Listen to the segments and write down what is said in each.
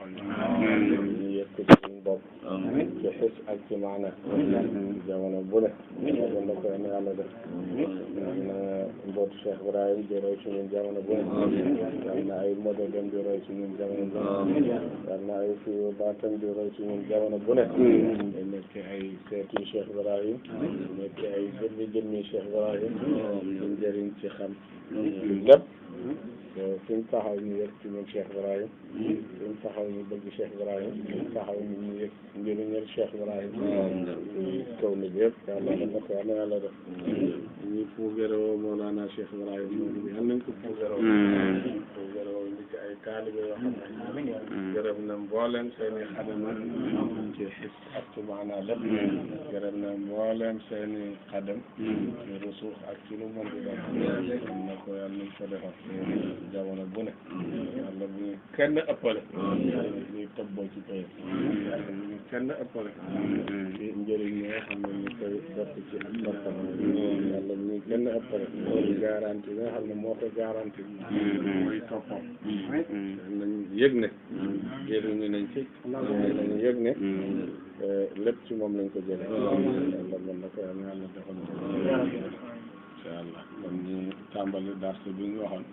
ñu yëkkati suñu bopp ci xis ak ci maana jamono bu ne na ko yàlla def na mbootu Cheikh Ibrahim di roy ci ñun jamono bu ne yal na ay modèle dem di roy ci ñun jamono bu ne yal na ay fi baatam di roy ci ñun jamono bu ne nekk ay seeti Cheikh Ibrahim nekk ay jëmmi Cheikh Ibrahim ñu njëriñ ci xam lépp fi mu taxaw ñu yëg ci ñun Cheikh Ibrahim fi mu taxaw ñu bëgg Cheikh Ibrahim fi mu taxaw ñu yëg njëriñal Cheikh Ibrahim ci kaw ni bi yëpp yàlla na ko yàlla def ñi puugaroo Mawlana Cheikh Ibrahim moom yal nañ ko puugaroo ndi ci ay taalibe yoo xam ne gërëm na mbooleem seen i xadama ci xis ak ci maanaa lépp gërëm na mbooleem seen i xadam ci rusuux ak ci lu mën di def am na ko yal nañ ko defal jamono bu ne yàlla bu ñu kenn ëppale ñuy tobboo ci pay yàlla bu ñu kenn ëppale ci njëriñ ñi nga xam ne ñu koy def ci ak barkam yàlla bu ñu kenn ëppale loolu garanti nga xam ne moo ko garanti mooy toppam nañ yëg ne jëriñu nañ ci nañ yëg ne lépp ci moom lañ ko jëlee yàlla mën na ko yàlla defal incha allah kon ñu tàmbali darsu bi ñu waxoon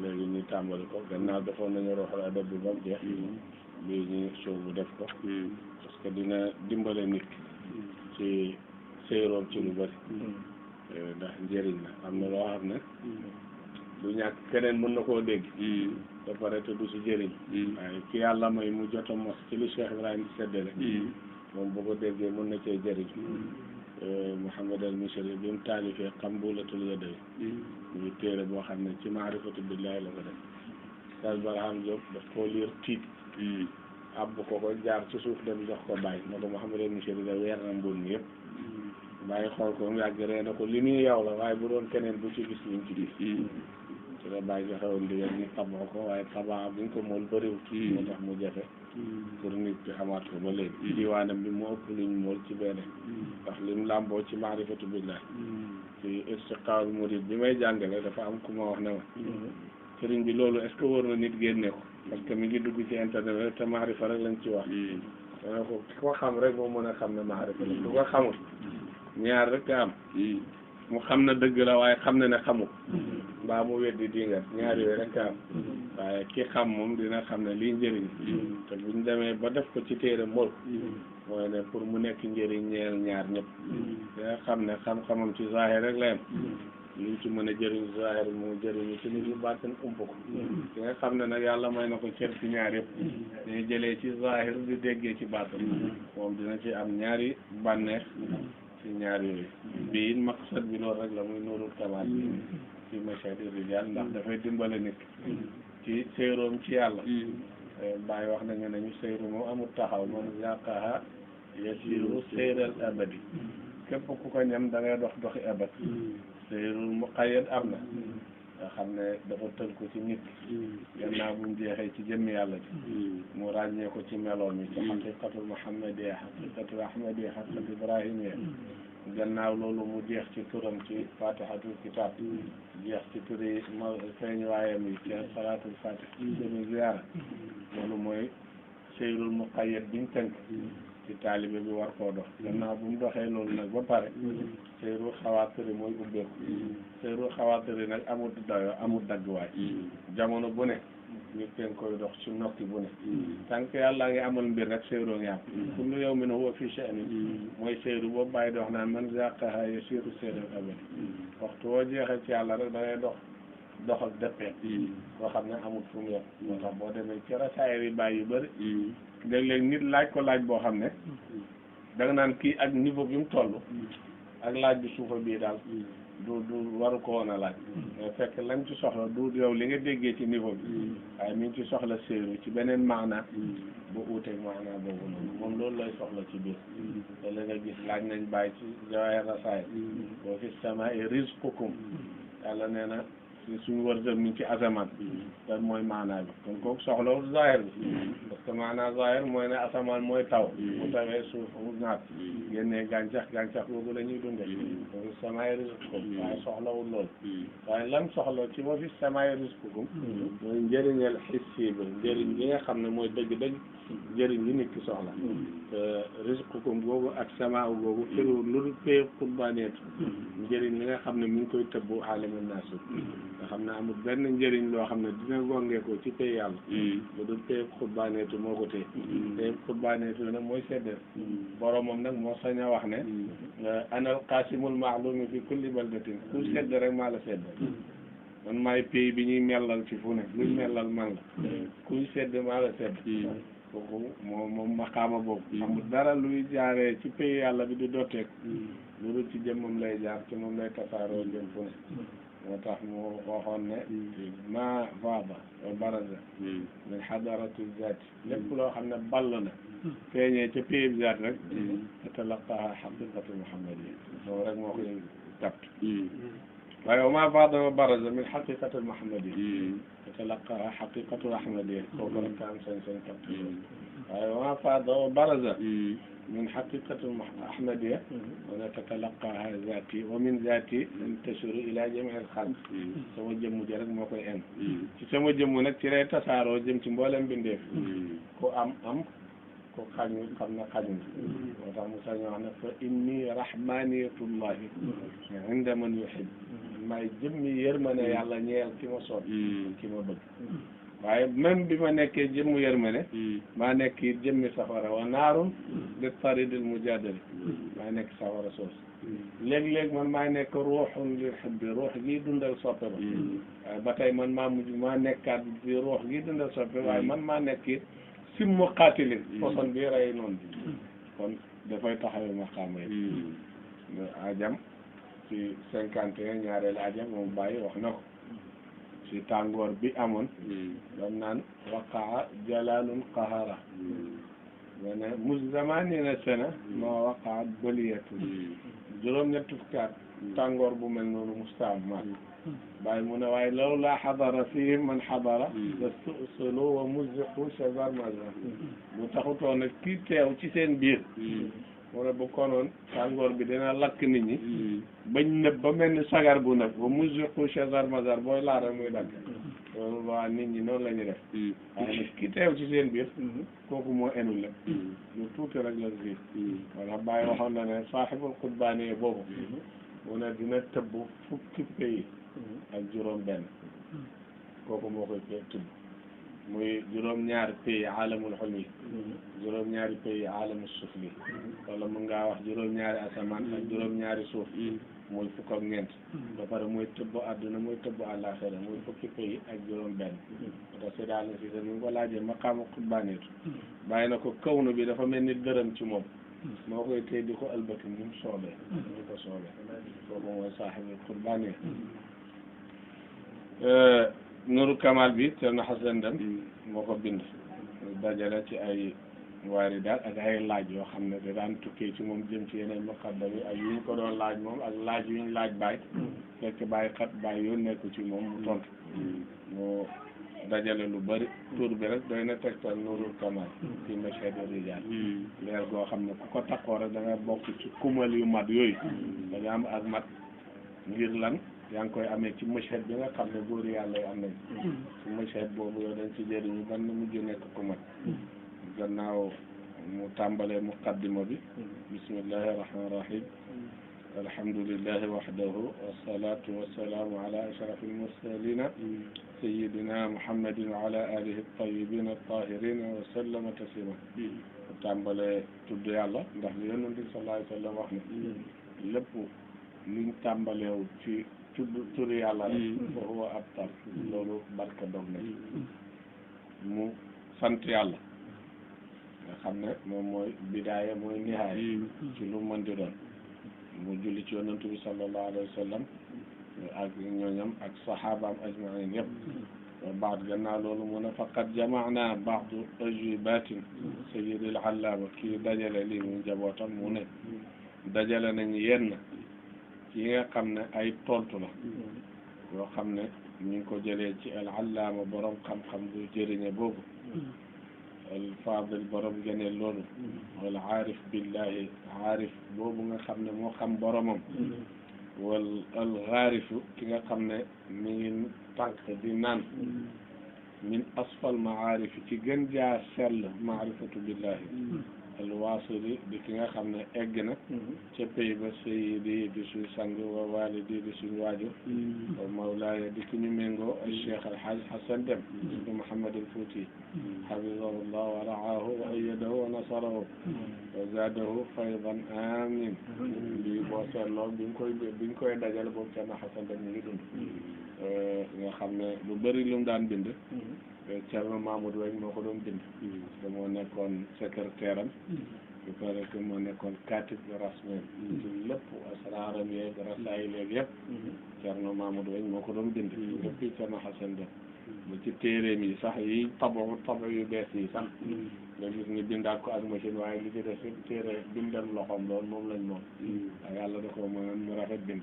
léegi ñu tàmbali ko gannaaw defoon nañu roxal adab bi ba mu jeex bii ñu sóobu def ko parce que dina dimbale nit ci séeroom ci lu bëri ndax njëriñ la am na loo xam ne du ñàkk keneen mën na koo dégg ba pare te du si jëriñ waaye ki yàlla may mu jot a mos ci li Cheikh Ibrahim di seddale moom bu ko déggee mën na cee jëriñ Mouhamad al Misri bi mu taalifee Qambulatul Yaday muy téere boo xam ne ci maarifatu billahi la ko def Sal Barham Diop daf koo liir tiit abbu ko jaar ci suuf dem jox ko bàyyi na ko Mouhamad al Misri da weer na mbon mi yëpp bàyyi xool ko mu yàgg ree na ko li muy yow la waaye bu doon keneen bu ci gis ñu ci gis ci la bàyyi joxewoon ndigal ñu taboo ko waaye tabaa buñ ko mool bëriwut moo tax mu jafe pour nit bi xamaat ko ba léegi diwaanam bi moo ëpp luñ mool ci benn ndax lim làmboo ci maarifatu billah ci istiqaal murid bi may jàngale dafa am ku ma wax ne ma sëriñ bi loolu est-ce que wóor na nit génne ko parce que mi ngi dugg ci internet rek te maarifa rek lañ ci wax dana ko ki ko xam rek moo mën a xam ne maarifa la ku ko xamul ñaar rek am mu xam na dëgg la waaye xam na ne xamul mbaa mu weddi dingat ñaar yooyu rek am waaye ki xam moom dina xam ne lii njëriñ te buñ demee ba def ko ci téere mool mooy ne pour mu nekk njëriñ ñeel ñaar ñëpp dina xam ne xam-xamam ci zahir rek la yem liñ ci mën a jëriñ zahir mu jëriñu ci nit yu baatin ump ko di nga xam ne nag yàlla may na ko cër ci ñaar yëpp dañuy jëlee ci zahir di déggee ci baatin moom dina ci am ñaari bànneex ci ñaar yooyu bii maqsad bi loolu rek la muy nuurul kamaal bi ci mashahidi rijal ndax dafay dimbale nit ci séeroom ci yàlla bàyyi wax nañu ne ñu séeru moom amul taxaw man zaqaha yasiru séeral abadi képp ku ko ñam da ngay dox doxi abad séerul muqayyad am na nga xam ne dafa tënku ci nit gannaaw bu mu jeexee ci jëmmi yàlla ji mu ràññee ko ci meloom yi ci xaqiqatul muhammadiya xaqiqatul ahmadiya xaqiqatul ibrahimiya gannaaw loolu mu jeex ci turam ci fatihatul kitab jeex ci turi feeñ waayam yi ci salaatul fatih sunu ziyaara loolu mooy seyrul muqayyad biñ tënk ci taalibe bi war koo dox gannaaw bu mu doxee loolu nag ba pare seyru xawaatiri mooy ubbeeku seyru xawaatiri nag amul dayo amul dagguwaay jamono bu ne nit kenn koy dox ci nokki bu ne tant que yàlla ngi amal mbir rek seyroo ngi am kullu yawmin huwa fi sha'nin mooy seyru boobu bàyyi dox naan man zaqaha yasiru seyral abadi waxtu woo jeexee ci yàlla rek da ngay dox ak dëppee boo xam ne amul fu mu yem moo tax boo demee ci rasaayir yi bàyyi yu bëri léeg-léeg nit laaj ko laaj boo xam ne da nga naan kii ak niveau bi mu toll ak laaj bi suufa bii daal du waru ko woon a laaj mais fekk lañ ci soxla du yow li nga déggee ci niveau bi waaye mi ngi ci soxla séeru ci beneen maana bu uuteeg maana boobu noonu moom loolu lay soxla ci biir te la nga gis laaj nañ bàyyi ci jawaahir rasaayil boo fi samaa'i rizqukum yàlla nee na suñu wërsëg mi ngi ci asamaan loolu mooy maanaa bi kon kooku soxlawul zahir bi parce que maanaa zahir mooy ne asamaan mooy taw bu tawee suuf mu naat génnee gàncax googu la ñuy dunde loolu samaay rizqukum waaye soxlawul loolu waaye lan soxla ci ma fi samaay rizqukum mooy njëriñal xissi bi njëriñ li nga xam ne mooy dëgg-dëgg njëriñ li nit ki soxla rizqukum googu ak samaaw googu firiwul lu dul pay qurbaneetu njëriñ li nga xam ne mi ngi koy tëbbu aalami naasu nga xam ne amul benn njëriñ loo xam ne dina gongee ko ci pay yàlla lu dul pay qurbaneetu moo ko téye pay qurbaneetu nag mooy seddal boromam nag moo sañ a wax ne anal qaasimul maalumi fi kulli baldatin ku sedd rek maa la sedd man maay pay bi ñuy mellal ci fu ne luy mellal man la kuy sedd maa la sedd kooku moom maqaama boobu amul dara luy jaaree ci pay yàlla bi di dooteeku lu dul ci jëmmam lay jaar ci moom lay tasaaroo jëm fu ne moo tax mu waxoon ne ma faada wa baraza min hadarati zaati lépp loo xam ne ball na feeñee ca payib zaat rek tatalaqaha haqiqatu muhammadiyya loolu rek moo koy tapt waaye wa ma faada wa baraza min haqiqati muhammadiyya tatalaqaha haqiqatu ahmadiyya kooku rek ka am sañ-sañ tapt waaye wa ma faada wa baraza من حقيقة أحمدية ونتتلقاها ذاتي ومن ذاتي تنتشر إلى جميع الخلق sama jëmm ji rek moo koy en ci sama jëmm nag ci lay tasaaroo jëm ci mboolem bindeef ku am ku xañ xam na xañ moo tax mu sañ wax ne fa inni rahmaniyatullahi inda man yuhib maay jëmmi yërmande yàlla ñeel ki ma soon ki ma bëgg waaye même bi ma nekkee jëmmu yërmande maa nekk it jëmmi safara wa naarun li taridil mujadali maa nekk safara soos léeg-léeg man maa nekk ruuxun lil hubbi ruux gi dundal soppe ba waaye ba tey man maa mujj maa nekkaat bi ruux gi dundal soppe waaye man maa nekk it simmu qaatilin façon bi rey noonu kon dafay taxawee maqaama yi ajam ci 51 ñaareel ajam moom bàyyi wax na ko ci tàngoor bi amoon dam naan waqaa jalalun qahara mene mus zamanina sana ma waqaat baliyatu juróom-ñett fukki at tàngoor bu mel noonu mustaam maak bàyyi mu ne waaye law laa xadara fihim man xadara la susulu wa muziqu chazar mazar bu taxutoon nag kii teew ci seen biir mu ne bu konoon tàngoor bi dina lakk nit ñi bañ nëb ba mel ni sagar bu nëb ba muziqu chazar mazar booy laara muy dagg loolu waa nit ñi noonu la ñuy def waaye nag kii teew ci seen biir kooku moo enu lépp lu tuuti rek la gis wala bàyyi waxoon na ne saaxibul xutbaani boobu mu ne dina tëbb fukki pays ak juróom benn kooku moo koy tëbb muy juróom-ñaari pays alamul xulmi juróom-ñaari pays alamul sufli wala mun ngaa wax juróom-ñaari asamaan ak juróom-ñaari suuf muy fukk ak ñeent ba pare muy tëbb àdduna muy tëbb àllaaxira muy fukki pays ak juróom benn te si daal na si sa mi ngi ko laajee maqaamu xutbaaneetu bàyyi na ko kawnu bi dafa mel ni dërëm ci moom moo koy tey di ko albati ni mu soobee di ko soobee kooku mooy saaxibul xutbaaneet Nuru Kamal bi Cerno Xasan Dem moo ko bind dajale ci ay waaridaat ak ay laaj yoo xam ne da daan tukkee ci moom jëm ci yeneen muqaddam yi ak yu ñu ko doon laaj moom ak laaj yu ñu laaj baay fekk baay xat baay yónnee ko ci moom mu tontu mu dajale lu bari tur bi rek doy na tegtal Nurul Kamal fi mashhad rijaal leer goo xam ne ku ko takkoo rek da nga bokk ci kumal yu mat yooyu da nga am ak mat ngir lan yaa ngi koy amee ci mashhad bi nga xam ne góor yàlla yi am nañ ci mashhad boobu yow dañ ci jëriñu ban na mujj nekk ku mat gannaaw mu tàmbalee muqaddima bi bismillahi rahmaani rahim alhamdulillahi wahdahu wassalatu wassalaamu ala ashrafil mursalina sayyidina muhammadin wa ala alihi at-tayyibin at-tahirin wa sallama taslima mu tàmbalee tudd yàlla ndax li yonent bi sallallahu alayhi wa sallam wax ne lépp luñ tàmbaleew ci tudd yàlla rek fa huwa abtar loolu barka dog na mu sant yàlla nga xam ne moom mooy bidaaya mooy nihaaya ci lu mën di doon mu julli ci yonent bi sallallahu alayhi wa sallam ak ñooñam ak sahabaam ajmain yëpp baat gannaaw loolu mu ne faqad jamaana baadu ajibatin sayyidil allaama kii dajale lii mu njabootam mu ne dajale nañ yenn yi nga xam ne ay tontu la yoo xam ne ñu ngi ko jëlee ci al allaama borom xam-xam bu jëriñe boobu al faadil borom gene loolu wala aarif billahi aarif boobu nga xam ne moo xam boromam wal al gaarifu ki nga xam ne mi ngi tànk di naan min asfal maarifi ci gën jaa sell maarifatu billahi al waasili di ki nga xam ne egg na ca pay ba sayidi di suñ sang wa walidi di suñ waajur wa mawlaaya di ki ñu méngoo al cheikh al haj Hassan Deme di Mouhamad al Fouti hafizahu llah wa raahu wa ayyadahu wa nasarahu wa zaadahu faydan amin lii boo seetloo bi ñu koy dajale boobu Cerno Hassan Deme ñu ngi dund nga xam ne lu bëri lu mu daan bind Cerno Mamadou Weñ moo ko doon bind parce que moo nekkoon secrétaire am bu pare que moo nekkoon katib rasmi ci lépp asraaram yeeg rasaayil yeeg yëpp Cerno Mamadou Weñ moo ko doon bind depuis Cerno Hassan Deme ba ci téeréem yi sax yi tabo yu bees yi sax nga gis ni bindaat ko ak machine waaye li ci des yëpp téere bindam loxoom loolu moom lañ moom waaye yàlla da ko mënoon mu rafet bind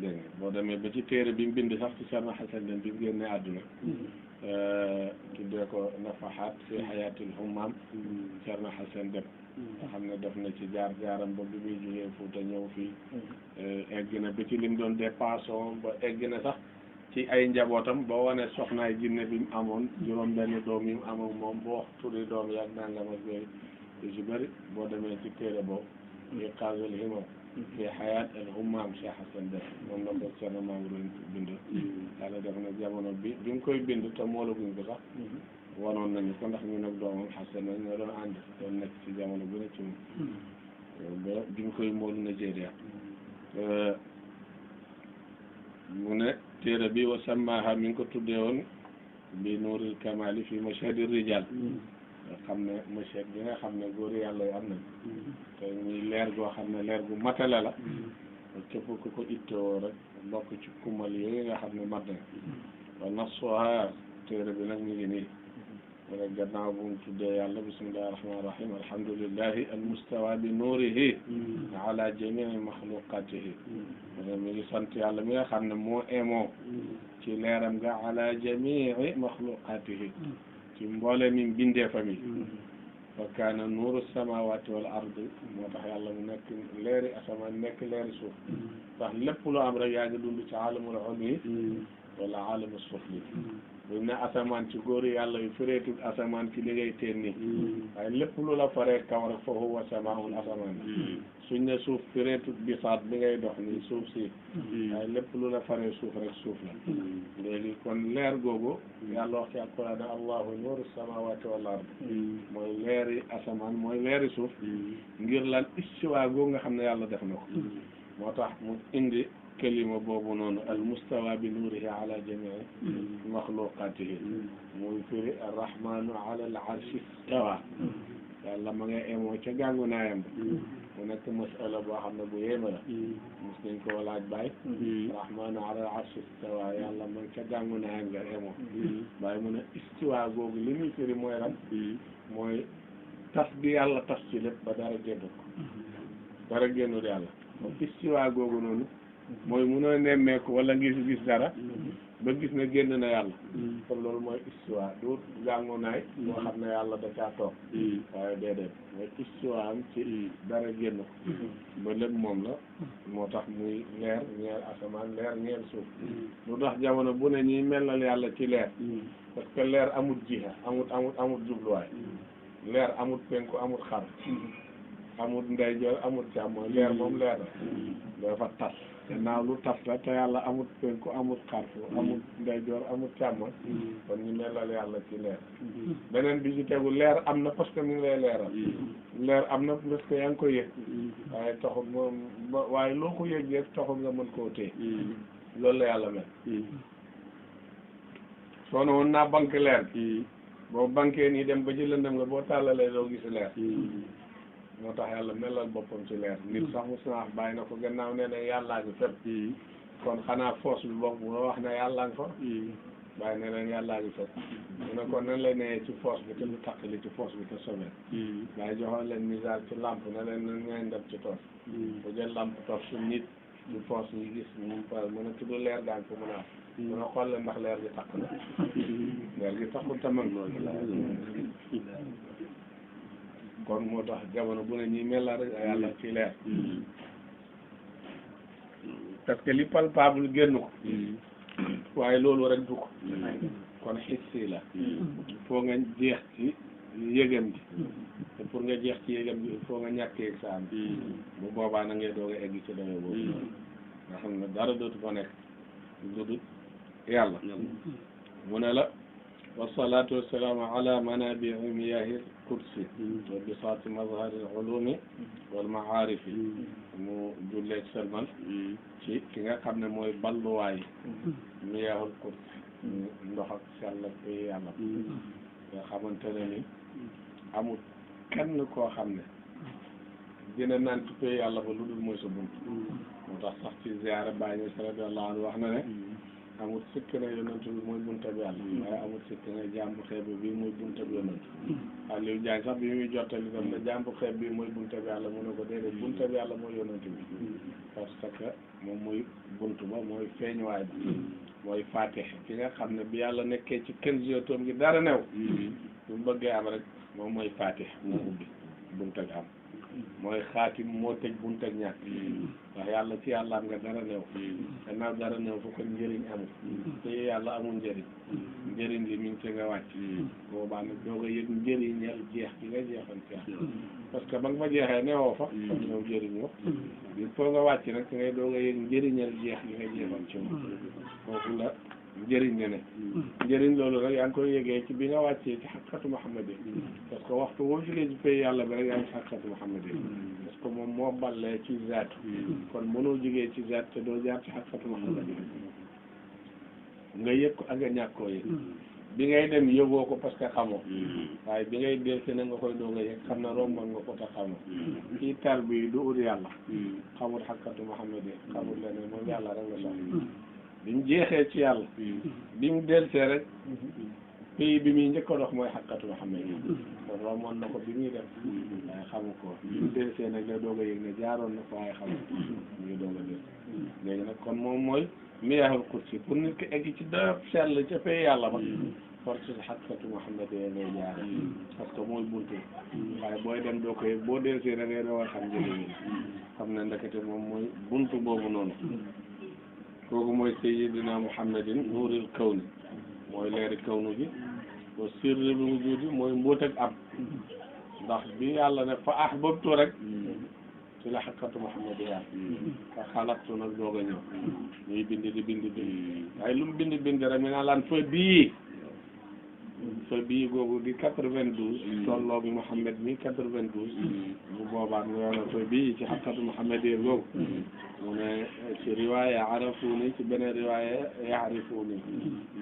dégg nga boo demee ba ci téere bi mu bind sax ci Cerno Hassan Deme bi mu génnee àdduna tuddee ko nafahaat fi hayaatil hummaam Cerno Hassan Deme nga xam ne def na ci jaar-jaaram ba bi muy jógee Fuuta ñëw fii egg na ba ci lim doon dépassé ba egg na sax ci ay njabootam ba wane soxnaay jinne bi mu amoon juróom benn doom yi mu amoon moom boo wax turi doom yaag nangam ak yooyu yu ci bëri boo demee ci téere boobu Iqaazul Himam fi hayaat al hummaam Cheikh Hassan Deme moom la ko Cerno Mamadou bind yàlla def na jamono bi mu koy bind te moolaguñ ko sax wanoon nañu ko ndax ñu nag doomam Hassan na ñoo doon ànd doon nekk ci jamono bu ne ci moom ba bi mu koy moolu Nigeria mu ne téere bi wa sammaha mi ngi ko tuddee woon bi nuuril kamali fi mashhadi rijal nga xam ne mashhad bi nga xam ne góor yàlla yi am nañ te muy leer goo xam ne leer gu matale la képp ku ko ittoo rek bokk ci kumal yooyu nga xam ne mat na wa nasuha téere bi nag mi ngi nii mu ne gannaaw bu mu tuddee yàlla bismillahi rahmani rahim alhamdulillahi almustawa bi nuurihi ala jamii maxluqatihi mu ne mi ngi sant yàlla mi nga xam ne moo emoo ci leeram nga ala jamii maxluqatihi ci mboole mi bindee famille fa kaana nuuru samawati wal ardi moo tax yàlla mu nekk leeri asamaan nekk leeri suuf ndax lépp lu am rek yaa ngi dund ci alamul ulwi wala alamul sufli buñ ne asamaan ci góor yàlla yu fireetul asamaan ci li ngay teen nii waaye lépp lu la faree kaw rek fa huwa samaul asamaan suñ ne suuf fireetul bisaat bi ngay dox nii suuf si waaye lépp lu la faree suuf rek suuf la léegi kon leer googu yàlla wax ci alquran allahu nuuru samawati wal ard mooy leeri asamaan mooy leeri suuf ngir lan istiwa googu nga xam ne yàlla def na ko moo tax mu indi kalima boobu noonu al mustawa bi nuurihi ala jamii maxluqatihi muy firi arrahmanu ala al arshi stawa yàlla ma nga emoo ca gàngu naayam ba mu nekk masala boo xam ne bu yéema la mos nañ ko laaj baay rahmanu ala al arshi stawa yàlla ma nga ca gàngu naayam nga emoo baay mu ne istiwa googu li muy firi mooy lan mooy tas bi yàlla tas ci lépp ba dara génn ko dara génnul yàlla moom istiwa googu noonu mooy munoo nemmeeku wala gis dara ba gis ne génn na yàlla kon loolu mooy istiwa du gàngu naay moo xam ne yàlla da caa toog waaye déedéet mooy istiwa am ci dara génn ko ba lépp moom la moo tax muy leer ñeel asamaan leer ñeel suuf lu tax jamono bu ne ñuy melal yàlla ci leer parce que leer amut jiha amut jubluwaay leer amut penku amut xar amut ndeyjoor amut càmmooñ leer moom leer la dafa tas gannaaw lu tas la te yàlla amut penku amut xarfu amut ndeyjoor amut càmmooñ kon ñu melal yàlla ci leer beneen bi ci tegu leer am na parce que mi ngi lay leeral leer am na parce que yaa ngi ko yëg waaye taxul moom waaye loo ko yëg yëg taxul nga mën koo téye loolu la yàlla mel soo ne woon naa banque leer boo banquee nii dem ba ci lëndëm nga boo tàllalee doo gis leer moo tax yàlla melal boppam ci leer nit sax mu wax bàyyi na ko gannaaw nee na yàllaa ngi fépp kon xanaa force bi bopp moo wax ne yàllaa ngi fa bàyyi ne leen yàllaa ngi fépp mu ne kon nan lay neyee ci force bi te lu taqali ci force bi te sobee bàyyi joxoon leen misaal ci lampe ne leen nan ngeen dem ci tool bu jël lampe torche nit ñu poos ñu gis ñu mën a tudd leer daañ ko mën a am mën a xool ndax leer gi takk na leer gi taxul tamit loolu kon moo tax jamono bu ne ñuy mel la rek yàlla ci leer parce que li palpable génn ko waaye loolu rek du ko kon xissi la foo nga jeex ci yëgam ji te pour nga jeex ci yëgam ji il faut nga ñàkkee ak sa am bu boobaa na ngay doog a egg ci dayo boobu nga xam ne dara dootu fa nekk lu dul yàlla mu ne la wasalaatu wasalaamu ala manabii miyahi kursi wa bisaati mazhari ulumi wal maarifi mu julleeg selmal ci ki nga xam ne mooy balluwaay miyahul kursi ndox ak sell ak yàlla nga xamante ne ni amul kenn koo xam ne dina naan ci pay yàlla ba lu dul mooy sa bunt moo tax sax ci ziyaara Baay Ñas radiyallahu anhu wax na ne amul sikk ne yonent bi mooy bunta bi yàlla waaye amul sikk ne jàmbu xeeb bi mooy bunta bi yonent Aliou Diagne sax bi muy jottali tam ne jàmbu xeeb bi mooy bunta bi yàlla mu ne ko déedéet bunta bi yàlla mooy yonent bi parce que moom mooy bunt ba mooy feeñuwaay ba mooy Fatih ki nga xam ne bi yàlla nekkee ci kenn jotoom gi dara new bu mu bëggee am rek moom mooy Fatih moo ubbi bunt ak am mooy xaatim moo tëj bunt ak ñàkk ndax yàlla ci yàlla am nga dara new gannaaw dara new fu ko njëriñ amul te yàlla amul njëriñ njëriñ li mi ngi ci nga wàcc boobaa nag doo nga yëg njëriñal jeex gi nga jeexal ci yàlla parce que ba nga fa jeexee newoo fa kon ñëw njëriñ wax il faut nga wàcc nag ci ngay doo nga yëg njëriñal jeex gi nga jeexal ci moom foofu la njëriñ nga ne njëriñ loolu nag yaa ngi koy yëgee ci bi nga wàccee ci xaqiqatu Muhammad parce que waxtu boo jógee ci pay yàlla bi rek yaa ngi ci xaqiqatu Muhammad parce que moom moo ballee ci zaatu kon mënoo jógee ci zaat te doo jaar ci xaqiqatu Muhammad nga yëg ko ak nga ñàkk koo yëg bi ngay dem yëgoo ko parce que xamoo waaye bi ngay delsi na nga koy doog a yëg xam na rombal nga ko te xamoo kii taal bi du ut yàlla xamul xaqiqatu Muhammad xamul leneen moom yàlla rek la soxla bi mu jeexee ci yàlla bi mu delsee rek pays bi muy njëkk a dox mooy xaqiqatu Muhammad kon romboon na ko bi muy def waaye xamu ko bi mu delsee nag la doog a yëg ne jaaroon na ko waaye xamu ko ñu doog a del léegi nag kon moom mooy miyaahul kursi pour nit ki egg ci dara sell ca pays yàlla ba force si xaqiqatu Muhammad ngay jaare parce que mooy buntu waaye booy dem doo ko yëg boo delsee da ngay doo a xam njëriñ xam ne ndekete moom mooy buntu boobu noonu kooku mooy sayyidina Muhammadin nuuril kawni mooy leeri kawnu gi wa sirril wujudi mooy mbóot ak am ndax bi yàlla ne fa ahbabtu rek ci la xaqiqatu Muhammad yàlla fa xalaqtu nag doog a ñëw ñuy bind di bind waaye lu mu bind rek mi naa laan fa bii googu di 92 tolloog Muhammad mi 92 bu boobaa mu yoona fa bii ci xaqiqatu Muhammad yi googu mu ne ci riwaaya arafuni ci beneen riwaaya yaarifuni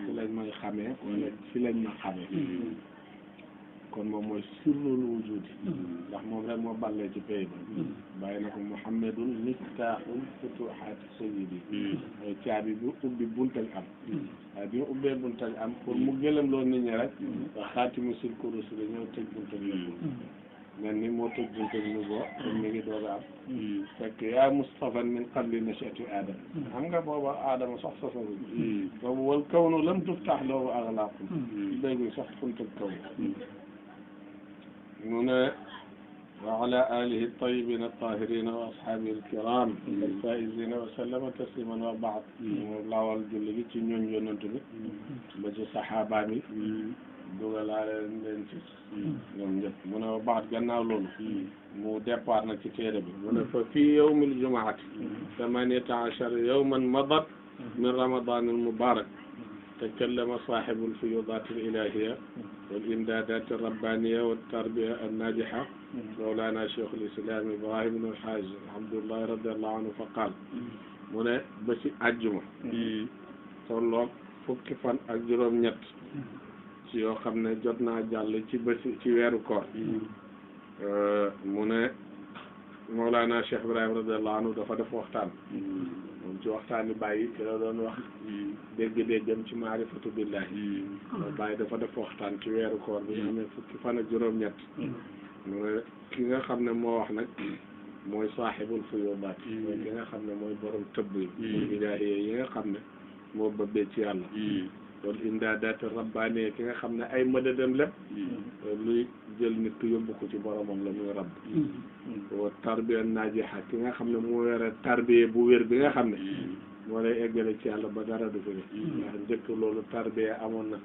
ci lañ may xamee wala ci lañ ma xamee kon moom mooy sirrul wujudi ndax moom rek moo ballee ci pays ba bàyyi na ko Muhammadun miftaaxul futuhaati sayyidi mooy caabi bi ubbi buntal am waaye bi mu ubbee buntal am pour mu gëlëm loolu nit ñi rek wa xaatimu silku rusuli ñëw tëj buntal yëpp mel ni moo tëj buntal nu boo comme mi ngi doog a am fekk yaa Mustafa min qabli nashati Adam xam nga booba Adama sax sasaguñ boobu wal kawnu lam tuftax lahu aglaaqun dégguñ sax buntal kawnu mu ne wa ala alihi tayyibina tahirina wa ashabihi alkiram alfaizina wa sallama tasliman wa baad mu laawal julli gi ci ñooñ yonent bi ba ci saxaaba bi dugalaale leen ci ñoom ñëpp mu ne wa baad gannaaw loolu mu départ nag ci téere bi mu ne fa fii yawmil jumaati thamaniyata achara yawman madat min ramadan al mubarak takallama saahibu alfuyudat alilahiya والإمدادات الربانية والتربية الناجحة مولانا شيخ الإسلام إبراهيم بن الحاج عبد الله رضي الله عنه فقال mu ne ba ci àjjuma tolloog fukki fan ak juróom-ñett ci yoo xam ne jot naa jàll ci bési ci weeru koor mu ne Mawlana Cheikh Ibrahim radiyallahu anhu dafa def waxtaan moom ci waxtaani bàyyi ci la doon wax dégg-déggam ci maarifatu billahi bàyyi dafa def waxtaan ci weeru koor bi nga xam ne fukki fan ak juróom-ñett mu ne ki nga xam ne moo wax nag mooy saaxibul fuyudaat mooy ki nga xam ne mooy borom tëbb yi ilaahiya yi nga xam ne moo bëbbee ci yàlla wal imdaadaat rabbaaniya ki nga xam ne ay madadam lépp luy jël nit ku yóbbu ko ci boromam la muy rabb wa tarbiya naajiha ki nga xam ne moo yore tarbiya bu wér bi nga xam ne moo lay eggale ci yàlla ba dara du fi ndax njëkk loolu tarbiya amoon na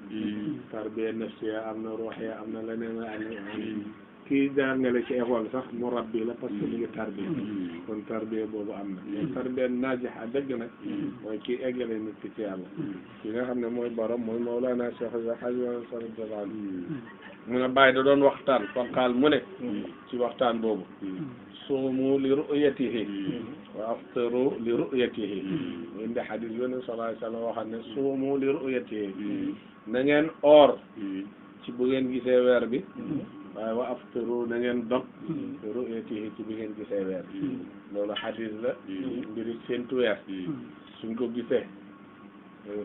tarbiya nafsiya am na ruuxiya am na leneen am kii jàngale ci école sax mu rabbi la parce que mu ngi tarbiya kon tarbiya boobu am na mais tarbiya naajiha dëgg nag mooy kii eggale nit ki ci yàlla ki nga xam ne mooy borom mooy Mawlana Cheikh Hadj mu ne Baye da doon waxtaan faqaal mu ne ci waxtaan boobu suumu li ru'yatihi wa aftiru li ru'yatihi indi hadis yonent sallallahu alayhi wa sallam waxam ne suumu li ru'yatihi na ngeen oor ci bu ngeen gisee weer bi waaye wa aftiru na ngeen dog li ru'yatihi ci bi ngeen gisee weer bi loolu hadis la mbiri séntu weer suñ ko gisee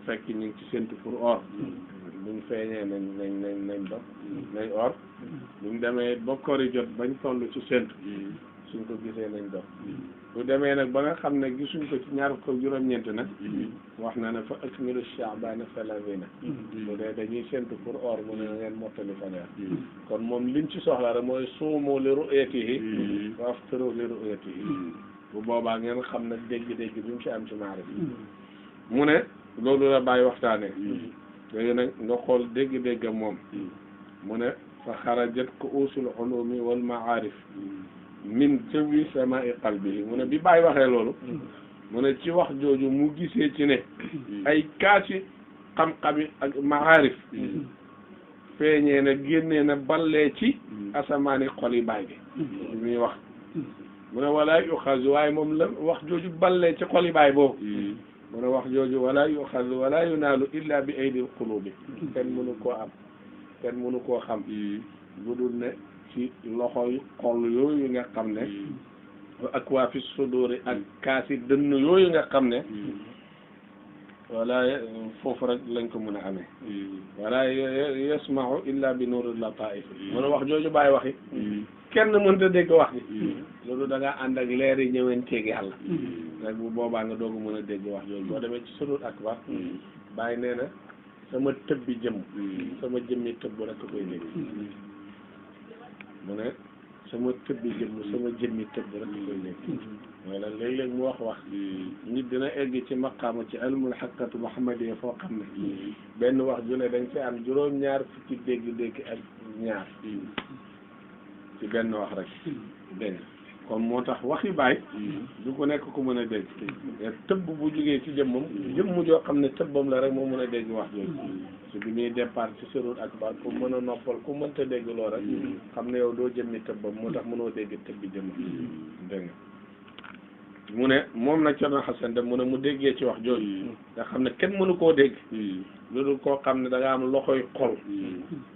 fekk ñu ngi ci séntu pour or buñ feeñee nañ dog nañ or buñ demee ba kori jot bañ toll ci séntu suñ ko gisee nañ dog bu demee nag ba nga xam ne gisuñ ko ci ñaar ko juróom-ñeent nag wax na ne fa akmilu sha'bana salasina bu dee dañuy séntu pour or mu ne ngeen mottali fanweer kon moom liñ ci soxla rek mooy suumu li ru'yatihi wa aftiru li ru'yatihi bu boobaa ngeen xam nag dégg-dégg bi mu ci am ci maarif mu ne loolu la bàyyi waxtaanee léegi nag nga xool dégg-dégg moom mu ne fa xarajat ku'usul ulumi wal ma'arif min jawi samaa'i qalbihi mu ne bi bàyyi waxee loolu mu ne ci wax jooju mu gisee ci ne ay kaasi xam-xami ak ma'arif feeñee na génnee na ballee ci asamaani xol yi bàyyi bi muy wax mu ne wala yuxazu waaye moom la wax jooju ballee ci xol yi bàyyi boobu mu ne wax jooju wala yuxazu wala yunaalu illa bi aydil qulubi kenn mënu koo am kenn mënu koo xam bu dul ne ci loxoy xol yooyu nga xam ne ak waa fi suduri ak kaasi dënn yooyu nga xam ne wala foofu rek lañ ko mën a amee wala yasma'u illa bi nuuril lataa'if mu ne wax jooju bàyyi waxi kenn mënta dégg wax ji loolu da ngaa ànd ak leer yi ñëwenteeg yàlla rek bu boobaa nga doogu mën a dégg wax jooju boo demee ci sudul akbar bàyyi nee na sama tëbbi jëmm sama jëmmi tëbb rek a koy dégg mu ne sama tëbbi jëmm sama jëmmi tëbb rek a koy dégg mooy lan léeg-léeg mu wax nit dina egg ci maqaama ci ilmul haqiqatu muhammadiyya foo xam ne benn wax ju ne dañ ci am juróom-ñaar fukki dégg-dégg ak ñaar ci benn wax rek dégg kon moo tax waxi baay du ko nekk ku mën a dégg tëbb bu jógee ci jëmmam jëmm joo xam ne tëbbam la rek moo mën a dégg wax jooju su bi muy départ ci sërul akbar pour mën a noppal ku mënta dégg loo rek xam ne yow doo jëmmi tëbbam moo tax mënoo dégg tëbbi jëmmam dégg nga mu ne moom nag Cerno Xasan Dem mu ne mu déggee ci wax jooju nga xam ne kenn mënu koo dégg loolu koo xam ne da nga am loxoy xol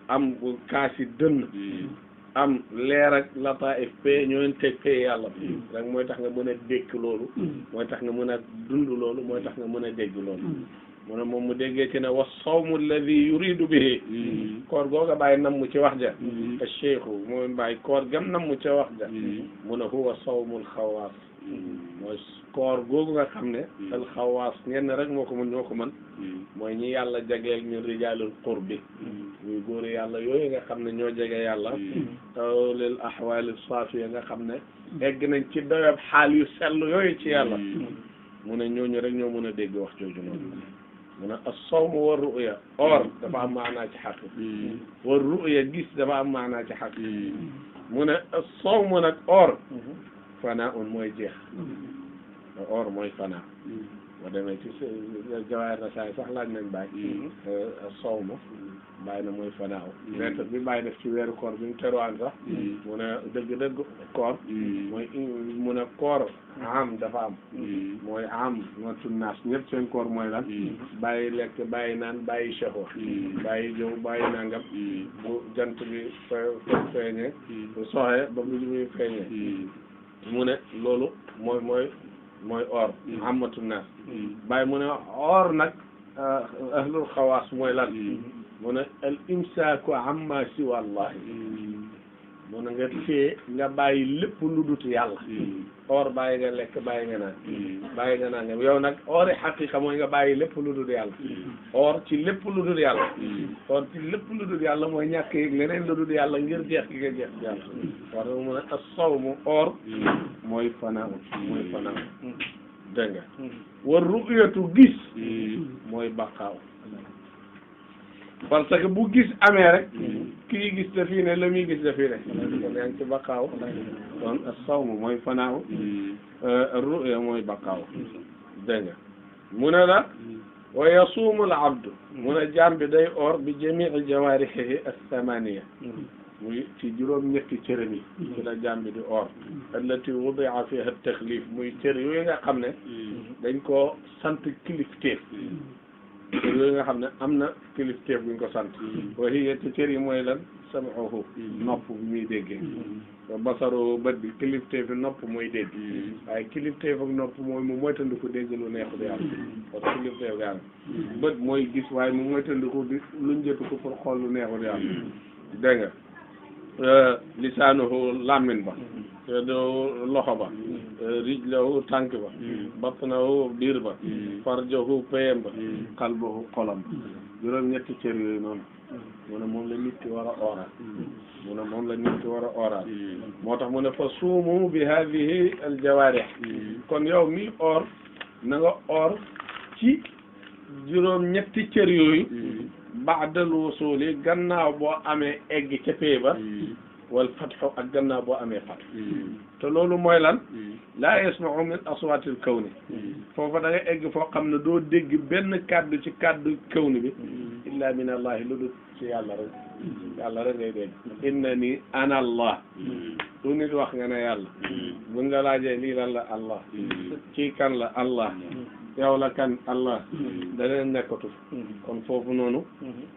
am kaasi dënn am leer ak lataa'if pay ñooy teg pay yàlla rek mooy tax nga mën a dégg loolu mooy tax nga mën a dund loolu mooy tax nga mën a dégg loolu mu ne moom mu déggee ci ne wa sawmu alladi yuridu bihi koor googa bàyyi namm ci wax ja a cheikhu mooy bàyyi koor gam namm ca wax ja mu ne huwa sawmul xawaas mooy koor googu nga xam ne al xawaas ñenn rek moo ko mën mooy ñi yàlla jageel ñu rijaalul qurbi muy góor yàlla yooyu nga xam ne ñoo jege yàlla taw lil ahwaali saafiya nga xam ne egg nañ ci doyob xaal yu sell yooyu ci yàlla mu ne ñooñu rek ñoo mën a dégg wax jooju noonu mu ne as-sawmu wa ru'ya or dafa am maanaa ci xaq wa ru'ya gis dafa am maanaa ci xaq mu ne as-sawmu nag or fanaa un mooy jeex or mooy fanaa boo demee ci jawaar na saay sax laaj nañ bàyyi sawmu bàyyi na mooy fanaaw lettre bi bàyyi def ci weeru koor bi mu teruwaan sax mu ne dëgg-dëgg koor mooy mu ne koor am dafa am mooy am nootu naas ñëpp seen koor mooy lan bàyyi lekk bàyyi naan bàyyi shahwa bàyyi jëw bàyyi nangam bu jant bi feeñee bu soxee ba bu muy feeñee mu ne loolu mooy or amatu naas bàyyi mu ne or nag ahlul xawaas mooy lan mu ne al imsaaku amma siwa allahi mu ne nga téye nga bàyyi lépp lu dut yàlla or bàyyi nga lekk bàyyi nga naan bàyyi nga naan yow nag or yi xaqiqa mooy nga bàyyi lépp lu dut yàlla or ci lépp lu dut yàlla or ci lépp lu dut yàlla mooy ñàkk yëg leneen lu dut yàlla ngir jeex gi nga jeex yàlla war mu ne as-sawmu or mooy fanaaw dégg nga war ru'yatu gis mooy baqaaw parce que bu gis amee rek kii gis dafii ne la muy gis dafii ne kon yaa ngi ci baqaaw kon as-sawmu mooy fanaaw ru'ya mooy baqaaw dégg nga mu ne la wa yasuumu al-abdu mu ne jaam bi day or bi jami'i jawaarihihi as-samaniya muy ci juróom-ñetti cëram yi ci la jaam bi di or allati wudi'a fiha at-taklif muy cër yooyu nga xam ne dañ koo sant kilifteef cër yooyu nga xam ne am na kilifteef buñ ko sant wa hiya te cër yi mooy lan sam'uhu nopp bi muy déggee wa basaru bët bi kilifteef bi nopp mooy dégg waaye kilifteef ak nopp mooy mu moytandiku dégg lu neexu yàlla parce que kilifteef yàlla bët mooy gis waaye mu moytandiku di luñ jëtu ko pour xool lu neexu yàlla dégg nga lisaanuhu làmmin ba loxo ba rijlahu tànk ba batnahu biir ba farjahu payem ba qalbuhu xolam ba juróom-ñetti cër yooyu noonu mu ne moom la nit ki war a ooraat mu ne moom la nit ki war a ooraat moo tax mu ne fa suumu bi hadihi al jawaarih kon yow mi or na nga or ci juróom-ñetti cër yooyu ba'dal wusuli gannaaw boo amee egg ca pay ba wal fatxu ak gannaaw boo amee fat te loolu mooy lan laa yasma'u min aswaatil kawni foofa da nga egg foo xam ne doo dégg benn kàddu ci kàddu kawni bi illa min allahi lu dul ci yàlla rek ngay dégg innani ana allah lu nit wax nga ne yàlla buñ la laajee lii lan la allah kii kan la allah yow la kan allah da leen nekkatu kon foofu noonu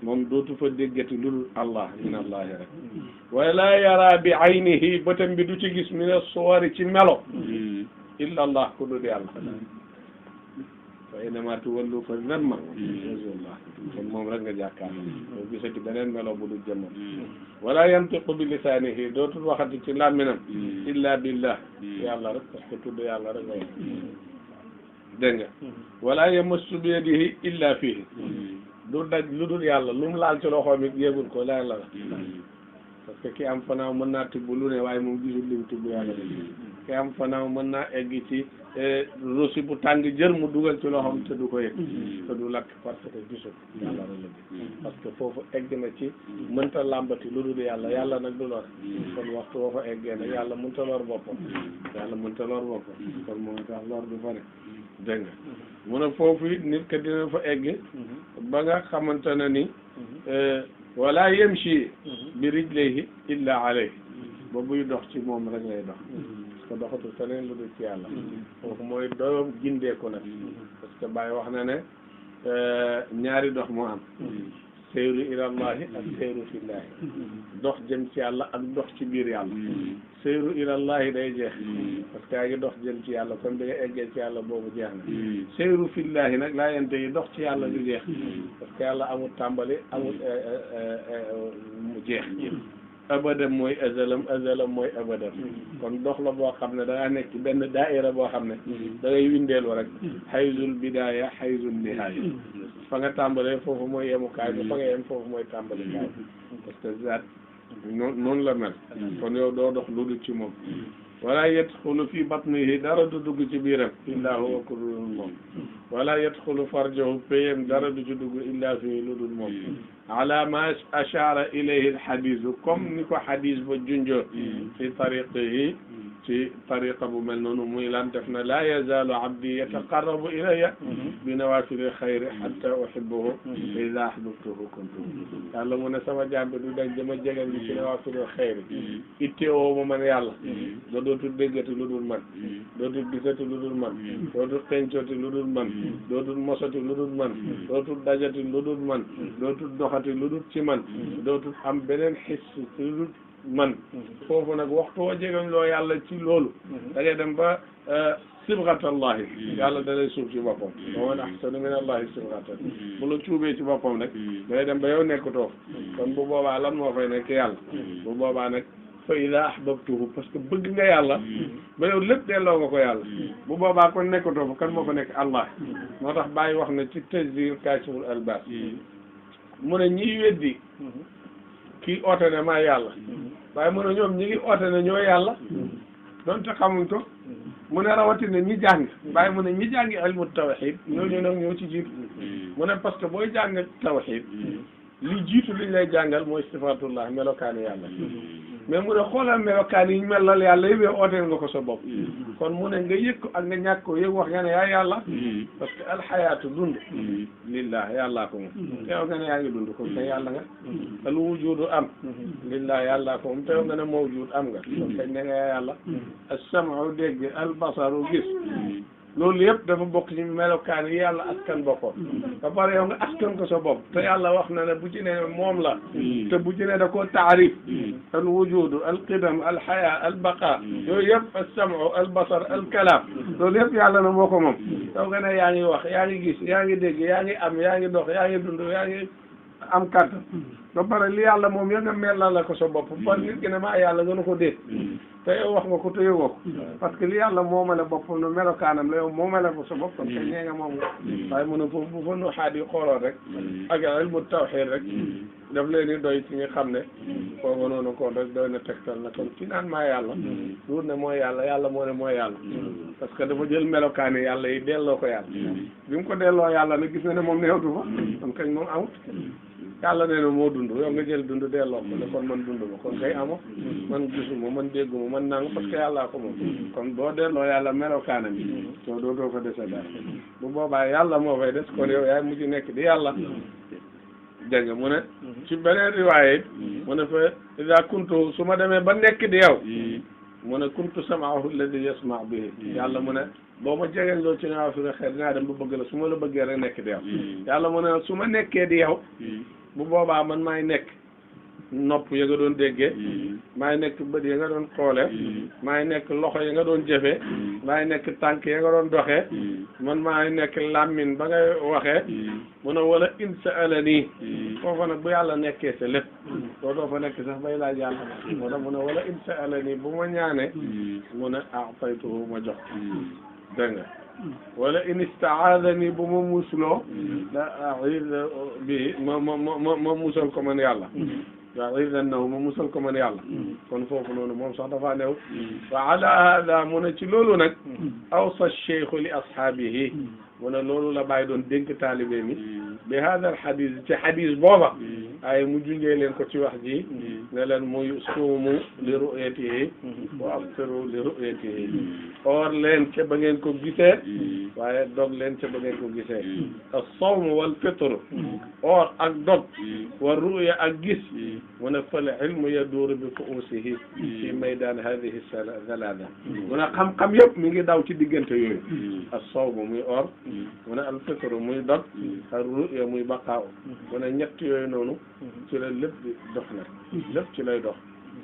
moom dootu fa déggati lu dul allah min allahi rek wala yara bi aynihi bëtam bi du ci gis min as-suwari ci melo illa allah ku dul yàlla fa innama tuwallu fa zamma wajhullah kon moom rek nga jàkkaar doo gisati beneen melo bu dul jëmmam wala yantiqu bi lisaanihi dootul waxati ci làmminam illa billah yàlla rek parce que tudd yàlla rek ngay dégg nga wala yamassu bi yadihi illa fihi du daj lu dul yàlla lu mu laal ci loxoom it yëgul ko la yàlla la parce que ki am fanaaw mën naa tibb lu ne waaye moom gisul lim tibb yàlla la ki am fanaaw mën naa egg ci rosi bu tàng jër mu dugal ci loxoom te du ko yëg te du lakk parce que gisul yàlla la la parce que foofu egg na ci mënta làmbati lu dul yàlla nag du lor kon waxtu woo fa eggee nag yàlla mënta lor boppam kon moo tax lor du fa ne dégg nga mu ne foofu it nit ka dina fa egg ba nga xamante ne ni wala yamshi bi rijlihi illa alayhi ba buy dox ci moom rek lay dox parce que doxatul feneen lu dul ci yàlla foofu mooy doom gindeeku nag parce que Baye wax na ne ñaari dox moo am seyru ilallahi ak seyru fillahi dox jëm ci yàlla ak dox ci biir yàlla seyru ilallahi day jeex parce que yaa ngi dox jëm ci yàlla kon bi nga eggee ci yàlla boobu jeex na seyru fillahi nag laa yente yi dox ci yàlla du jeex parce que yàlla amul tàmbali amul mu jeex abadam mooy azalam mooy abadam kon dox la boo xam ne da ngaa nekk ci benn daaira boo xam ne da ngay windeelu rek xayzul bidaaya xayzul nihaaya fa nga tàmbalee foofu mooy yemukaay bi fa nga yem foofu mooy tàmbalikaay parce que zaat noonu la mel kon yow doo dox lu dul ci moom wala yadxulu fi batnihi dara du dugg ci biiram illa huwa ku dul moom wala yadxulu farjahu payam dara du ci dugg illa fii lu dul moom ala ma ashara ilayhi alhadisu comme ni ko hadis ba junjoo fi tariqihi ci tariqa bu mel noonu muy lan def na la yazalu abdi yataqarrabu ilayya bi nawafili xayri hatta uhibbuhu fa ida ahbabtuhu kuntu yàlla mu ne sama jaam bi du dañ dama jegal bi ci nawafili xayri itteewoo ma man yàlla da dootul déggati lu dul man dootul gisati lu dul man dootul xencoti lu dul man dootul mosati lu dul man dootul dajati lu dul man dootul doxati lu dul ci man dootul am beneen xis lu dul man foofu nag waxtu woo jegañ loo yàlla ci loolu da ngay dem ba sibghatallahi yàlla da lay suuf ci boppam wa man ahsanu min allahi sibghatan bu la cuubee ci boppam nag da ngay dem ba yow nekkutoo kon bu boobaa lan moo fay nekk yàlla bu boobaa nag fa ida ahbabtuhu parce que bëgg nga yàlla ba yow lépp delloo nga ko yàlla bu boobaa kon nekkatoo fa kan moo fa nekk Allah moo tax bàyyi wax na ci Tazkir Kaashiful Albaas mu ne ñiy weddi kii oote ne maa yàlla waaye mu ne ñoom ñi ngi oote ne ñoo yàlla donte xamuñ ko mu ne rawatina ñi jàng waaye mu ne ñi jàngi ilmu tawhid ñooñu nag ñoo ci jiitu mu ne parce que booy jàng tawhid li jiitu liñ lay jàngal mooy sifatullah melokaani yàlla mais mu ne xoolal melokaan yi ñu melal yàlla yëpp yow ooteel nga ko sa bopp kon mu ne nga yëg ko ak nga ñàkk ko yëg wax nga ne yaa yàlla parce que alxayaatu dund lillah yàllaa ko moom te yow nga ne yaa ngi dund kon kay yàlla nga al wujudu am lillah yàllaa ko moom te yow nga ne mawjud am nga kon kay ne nga yaa yàlla as-sam'u dégg al basaru gis loolu yëpp dafa bokk ci melokaan yi yàlla askan bokkoon ba pare yow nga askan ko sa bopp te yàlla wax na ne bu ci ne moom la te bu ci ne da koo taarif al wujudu al qidam al xaya al baqa yooyu yëpp al samu al basar al kalaam loolu yëpp yàlla na moo ko moom yow nga ne yaa ngi wax yaa ngi gis yaa ngi dégg yaa ngi am yaa ngi dox yaa ngi dund yaa ngi am kàttan ba pare li yàlla moom ya nga melal la ko sa bopp kon nit ki ne maa yàlla gënu ko déet te yow wax nga ko te yëgoo ko parce que li yàlla moomale boppam no melokaanam la yow moomale ko sa bopp kon te nee nga moom nga waaye mu ne foofu bu fa nu xaat yi xooloon rek ak ilmu tawxiid rek daf leen di doy ci nga xam ne foofu noonu kon rek doy na tegtal na kon ci naan maa yàlla duur ne mooy yàlla yàlla moo ne mooy yàlla parce que dafa jël melokaani yàlla yi delloo ko yàlla bi mu ko delloo yàlla nag gis na ne moom neewtu fa kon kañ moom amut yàlla nee na moo dund yow nga jël dund delloo ko ne kon man dund ma kon kay amoo man gisuma man dégguma man nangu parce que yàllaa ko moom kon boo delloo yàlla melokaanam yi soo dootoo fa dese dara bu boobaa yàlla moo fay des kon yow yaay mujj nekk di yàlla dégg nga mu ne ci beneen riwaaye it mu ne fa ida kuntu su ma demee ba nekk di yow mu ne kuntu samaahu alladi yasmaa bihi yàlla mu ne boo ma jegeen loolu ci nga fi xel dinaa dem ba bëgg la su ma la bëggee rek nekk di yow yàlla mu ne su ma nekkee di yow bu boobaa man maay nekk nopp ya nga doon déggee maay nekk bët ya nga doon xoolee maay nekk loxo ya nga doon jëfee maay nekk tànk ya nga doon doxee man maay nekk làmmiñ ba ngay waxee mu ne wala in sa'alani foofa nag bu yàlla nekkee sa lépp doo fa nekk sax bay laaj yàlla moo tax mu ne wala in sa'alani bu ma ñaanee mu ne a'taytuhu ma jox dégg nga wala in istaadani bu ma musloo la aida bi ma musal ko man yàlla waaw idannahu ma musal ko man yàlla kon foofu noonu moom sax dafa new wa ala hada mu ne ci loolu nag awsa cheikhu li ashaabihi mu ne loolu la bàyyi doon dénk taalibe mi bi hada al hadis ci hadis booba ay mu junjee leen ko ci wax ji ne leen muy suumu li ru'yatihi wa aftiru li ru'yatihi or leen ca ba ngeen ko gisee waaye dog leen ca ba ngeen ko gisee as-sawm wal fitr or ak dog wa ru'ya ak gis mu ne fal ilmu yaduuru bi fu'usihi fi maydaan hadihi salaada mu ne xam-xam yëpp mi ngi daw ci diggante yooyu as-sawm muy or mu ne al fitr muy dog ak ru'ya muy baqaaw mu ne ñett yooyu noonu ci la lépp di dox nag lépp ci lay dox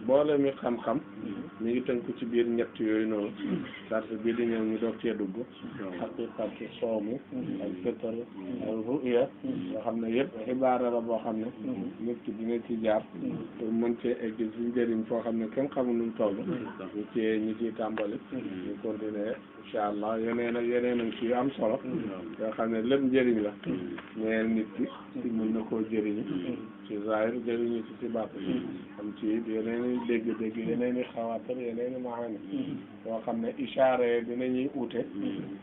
boole mi xam-xam mi ngi tënku ci biir ñett yooyu noonu parce que bii di ñëw ñu doog cee dugg xaqiqatu soomu ak fitr ak ru'ya nga xam ne yëpp xibaara la boo xam ne nit ki dina ci jaar pour mën cee egg ci njëriñ foo xam ne kenn xamul nu mu toll ñu ciy tàmbali ñu continuer incha allah yeneen ak yeneen ak ci am solo yoo xam ne lépp njëriñ la ñeel nit ki ci mën na koo jëriñu ci zahir jëriñu ci baat am ci yeneen i dégg-dégg yeneen i xawaatar yeneen i maana yoo xam ne ishaara yi dinañuy uute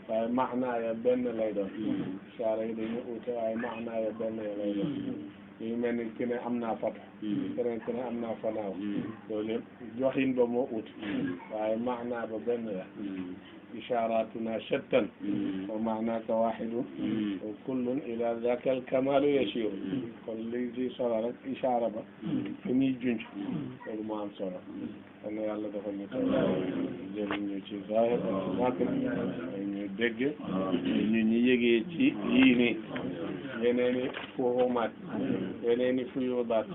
waaye maanaa ya benn lay doon ishaara yi dañuy uute waaye maanaa ya benn lay doon ñu mel ni ki ne am naa fat keneen ki ne am naa fanaaw loolu yëpp joxin ba moo uute waaye maanaa ba benn la إشاراتنا شتى ومعناك واحد وكل إلى ذاك الكمال يشير كل ذي صار إشارة فني جنج والما صار أنا يلا دخل جريني شيء ظاهر لكن دق يجي شيء يني ينني فهومات ينني فيوضات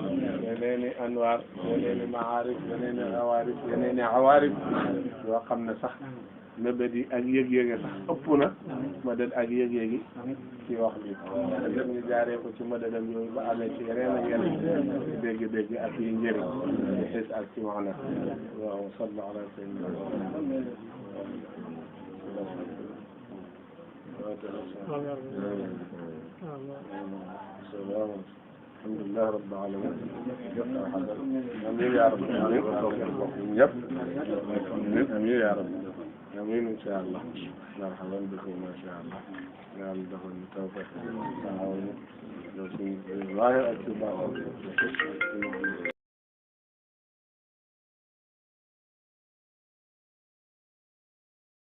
ينني أنوار ينني معارف ينني عوارف ينني عوارف وقمنا صح mébét yi ak yëg-yëg sax ëpp na madad ak yëg-yëg yi ci wax bi lépp ñu jaaree ko ci madadam yooyu ba amee ci yeneen ak yeneen dégg-dégg ak yi njëriñ ci xis ak ci maana waaw salli ala sayyidina alhamdulillah rabbil alamin amiin yaa rabbi amiin ñëpp amiin yaa rabbi amiin insha allah marhaban bikum ma sha allah yàlla defal ñu tawfiq